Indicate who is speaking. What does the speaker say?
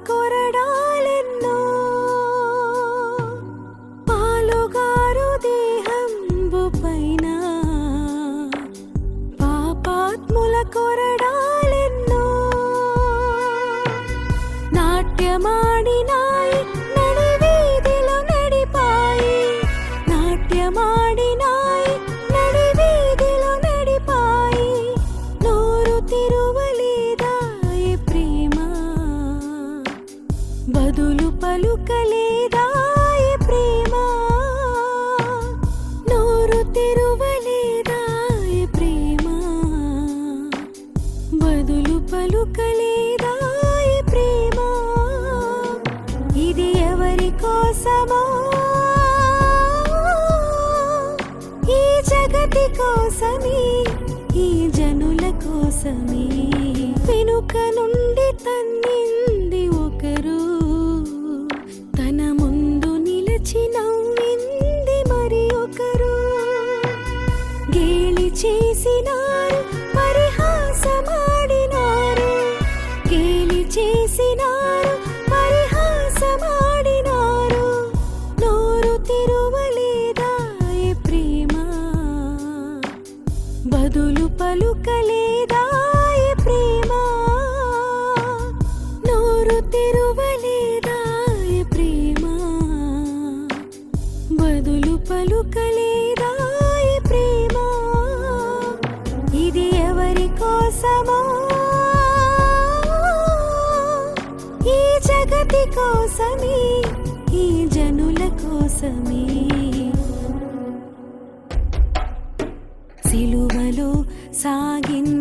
Speaker 1: కొరడాలెన్నో పాలుగారు దేహంబు పైన పాపాత్ముల కొరడాలెన్నో నాట్యమాడినాయి నడివీధిలో నడిపాయి నాట్యమాడినాయి నడివీధిలో నడిపాయి నోరు తెరువలేదాయే ప్రేమ బదులు పలుకలేదాయే ప్రేమ నోరు తెరువలేదాయే ప్రేమ బదులు పలుకలేదాయే ప్రేమ ఇది ఎవరి కోసమో ఈ జగతి కోసమే ఈ జనుల కోసమే వెనుక నుండి తన్నింది ఒకరు తన ముందు నిలిచి నవ్వింది మరి ఒకరు గేలి చేసినారు పరిహాసమాడినారు గేలి చేసినారు పరిహాసమాడినారు నోరు తెరువలేదాయే ప్రేమ బదులు పలుకలేదాయే ప్రేమ నోరు తెరువలేదాయే ప్రేమ బదులు పలుకలేదాయే ప్రేమ ఇది ఎవరి కోసమో ఈ జగతి కోసమే ఈ జనుల కోసమే సిలువలో సాగిన్